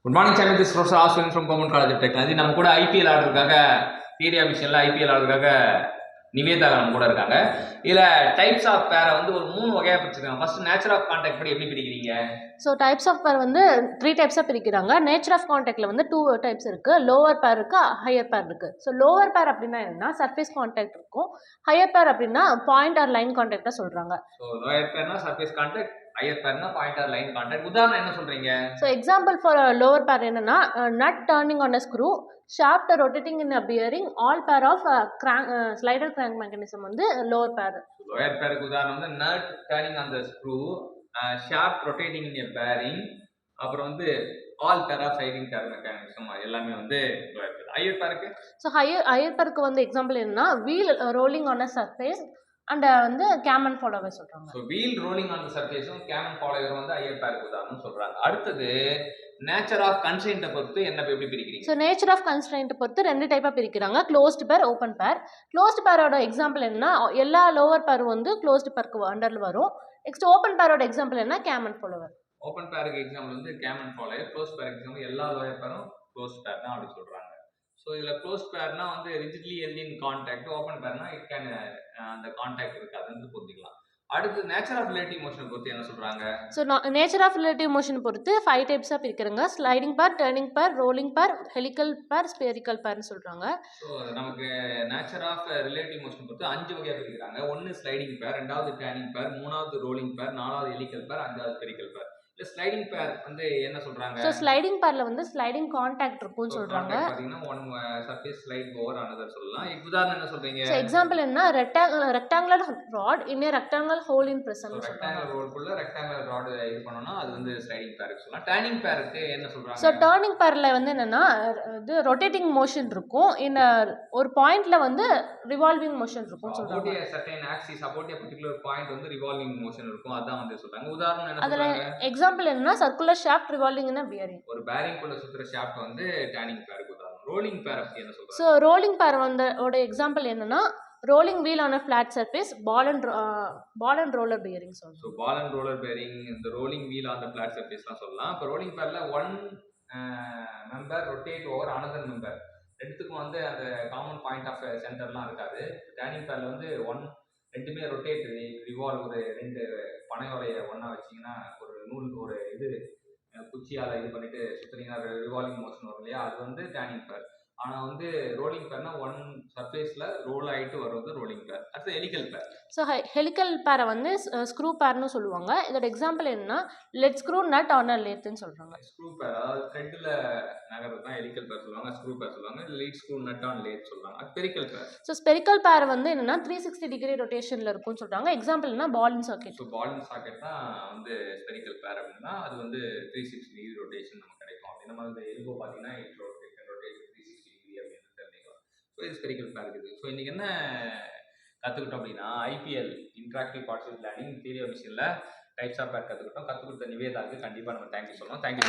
Good morning channel, this professor Aswin from government college of technology. நம்ம கூட IPL ஆடுறதுக்காக theory of விஷயம்ல IPL ஆடுறதுக்காக நிவேதா நம்ம கூட இருக்காங்க. இதில் டைப்ஸ் ஆஃப் பேரை வந்து ஒரு 3 வகையாக பிரிச்சிருக்காங்க. ஃபர்ஸ்ட் நேச்சர் ஆஃப் கான்டாக்ட் படி எப்படி பிரிக்கிறீங்க? ஸோ டைப்ஸ் ஆஃப் பேர் வந்து 3 டைப்ஸாக பிரிக்கிறாங்க. நேச்சர் ஆஃப் கான்டாக்டில் வந்து 2 டைப்ஸ் இருக்குது. லோவர் பேர் இருக்குது, ஹையர் பேர் இருக்குது. ஸோ லோவர் பேர் அப்படின்னா என்னன்னா சர்ஃபேஸ் கான்டாக்ட் இருக்கும். ஹையர் பேர் அப்படின்னா பாயிண்ட் ஆர் லைன் கான்டாக்டாக சொல்கிறாங்க. ஸோ லோயர் பேர்னா சர்ஃபேஸ் கான்டாக்ட், ஹையர் பேர்னா பாயிண்ட் ஆர் லைன் கான்டாக்ட். உதாரணம் என்ன சொல்கிறீங்க? So example for lower pair என்னன்னா nut turning on a screw, shaft rotating in a bearing, all pair of slider crank mechanism வந்து lower pair. Lower பேருக்கு உதாரணம் வந்து nut turning on the screw, shaft rotating in a bearing, அப்புறம் வந்து all pair of sliding crank mechanism எல்லாமே வந்து lower பேர். Higher பேருக்கு ஹையர் பேருக்கு வந்து எக்ஸாம்பிள் என்னன்னா wheel rolling on a surface and வந்து கேமன் ஃபாலோவர் சொல்றாங்க. So wheel rolling on the சர்ஃபேஸும் கேமன் ஃபாலோவர் வந்து ஹையர் பேருக்கு உதாரணம் சொல்றாங்க. அடுத்தது நேச்சர் ஆஃப் கன்ஸ்ட்ரெயின்ட்டை பொறுத்து என்ன எப்படி பிரிக்கிறீங்க? ஸோ நேச்சர் ஆஃப் கன்ஸ்ட்ரெயின்ட்டை பொறுத்து 2 டைப்பாக பிரிக்கிறாங்க. க்ளோஸ்டு பேர், ஓப்பன் பேர். க்ளோஸ்டு பேரோட எக்ஸாம்பிள் என்னன்னா எல்லா லோவர் பேரும் வந்து க்ளோஸ்டு பேருக்கு அண்டரில் வரும். நெக்ஸ்ட் ஓப்பன் பேரோட எக்ஸாம்பிள் என்ன கேமன் ஃபாலோவர். ஓப்பன் பேருக்கு எக்ஸாம்பிள் வந்து கேமன் ஃபாலோவர், க்ளோஸ் பேருக்கு எக்ஸாம்பிள் எல்லா லோயர் பேரும் க்ளோஸ் பேர் தான் அப்படி சொல்றாங்க. ஸோ இதில் க்ளோஸ் பேர்னா வந்து rigidly held in contact, open பேர்னா இட் கேன் அந்த கான்டாக்ட் இருக்காதுன்னு புரிஞ்சுக்கலாம். அடுத்து நேச்சர் ஆஃப் ரிலேட்டிவ் மோஷனை பொறுத்து என்ன சொல்றாங்க? So nature of relative motion பொறுத்து 5 டைப்ஸாக பிரிக்கிறாங்க. ஸ்லைடிங் பேர், டர்னிங் பேர், ரோலிங் பேர், ஹெலிக்கல் பேர், ஸ்பெரிக்கல் பேர்னு சொல்றாங்க. ஸோ நமக்கு நேச்சர் ஆஃப் ரிலேட்டிவ் மோஷன் பொறுத்து 5 வகையாக பிரிக்கிறாங்க. 1 ஸ்லைடிங் பேர், 2வது டர்னிங் பேர், 3வது ரோலிங் பேர், 4வது ஹெலிக்கல் பேர், 5வது ஸ்பெரிக்கல் பேர். ஸ்லைடிங் பேர் வந்து என்ன சொல்றாங்க? ஸோ ஸ்லைடிங் பேர்ல வந்து ஸ்லைடிங் கான்டாக்ட் இருக்கும்னு சொல்றாங்க. பாத்தீங்கன்னா one surface slide over another சொல்லலாம். உதாரணம் என்ன சொல்றீங்க? ஸோ எக்ஸாம்பிள் என்ன rectangular rod in a rectangular hole in prism. Rectangular ரோடுக்குள்ள ரெக்டாங்குலர் ராட் இது பண்ணனும்னா அது வந்து ஸ்லைடிங் பேருக்கு சொல்லலாம். டர்னிங் பேருக்கு என்ன சொல்றாங்க? ஸோ டர்னிங் பேர்ல வந்து என்னன்னா இது ரொட்டேட்டிங் மோஷன் இருக்கும். ஒரு பாயிண்ட்ல வந்து ரிவால்விங் மோஷன் இருக்கும்னு சொல்றாங்க. about a certain axis, about a particular point வந்து ரிவால்விங் மோஷன் இருக்கும். அதான் வந்து சொல்றாங்க. உதாரணம் என்ன அதுல சொல்றாங்க? எக்ஸாம்பிள் என்னன்னா circular shaft revolving in a bearing. ஒரு பேரிங் குள்ள சுத்துற ஷாஃப்ட் வந்து டர்னிங் பேருக்கு உதாரணம். ரோலிங் பேர் அப்படி என்ன சொல்றாங்க? ஸோ ரோலிங் பேர் வந்து ஓட எக்ஸாம்பிள் என்னன்னா rolling wheel on a flat surface, ball and roller bearing சொல்றோம். So ball and roller bearing, இந்த rolling wheel on the flat சர்ஃபேஸ்லாம் சொல்லலாம். இப்போ ரோலிங் பேரில் one member rotate over another member, ரெண்டுத்துக்கும் வந்து அந்த காமன் பாயிண்ட் ஆஃப் சென்டர்லாம் இருக்காது. டர்னிங் பேரில் வந்து ரெண்டுமே ரொட்டேட் ரிவால்வ், ஒரு 2 பனையோடைய ஒன்றா வச்சிங்கன்னா ஒரு நூல் ஒரு இது குச்சியால் இது பண்ணிட்டு சுற்றுறீங்கன்னா ரிவால்விங் மோஷன் வரும் இல்லையா, அது வந்து டர்னிங் பேர். ஆனால் வந்து ரோலிங் பேர்னா ஒன் சர்ஃபேஸில் ரோல் ஆகிட்டு வர்றது ரோலிங் பேர். அடுத்து ஹெலிக்கல் பேர். ஸோ ஹெலிக்கல் பேரை வந்து ஸ்க்ரூ பேர்னு சொல்லுவாங்க. இதோட எக்ஸாம்பிள் என்னன்னா lead screw nut on a லேத்னு சொல்றாங்க. ஸ்க்ரூ பேர் அதாவது த்ரெட்ல நகர்றது தான் ஹெலிக்கல் பேர் சொல்லுவாங்க. ஸ்க்ரூ பேர் சொல்லுவாங்க. Lead screw nut on lathe சொல்லுவாங்க. அது ஸ்பெரிக்கல் பேர். ஸோ ஸ்பெரிக்கல் பேர் வந்து என்னன்னா 360 டிகிரி ரொட்டேஷன்ல இருக்கும்னு சொல்றாங்க. எக்ஸாம்பிள் என்ன ball and socket. So ball and socket தான் வந்து ஸ்பெரிக்கல் பேர் அப்படின்னா அது வந்து 360 டிகிரி ரொட்டேஷன் நமக்கு கிடைக்கும். அப்படி நம்ம இந்த எல்போ பார்த்தீங்கன்னா இட் ரொட்டேஷன் 360 டிகிரி அப்படின்னு தெரிஞ்சுக்கலாம். ஸோ இது ஸ்பெரிக்கல் பேர் இருக்குது. ஸோ இன்னைக்கு என்ன கற்றுக்கிட்டோம் அப்படின்னா IPL interactive participate learning theory of விஷயம்ல டைப்ஸ் ஆஃப் பேர் கற்றுக்கிட்டோம். கற்றுக் கொடுத்த நிவேதாவுக்கு கண்டிப்பாக நம்ம தேங்க்யூ சொல்லணும். தேங்க்யூ.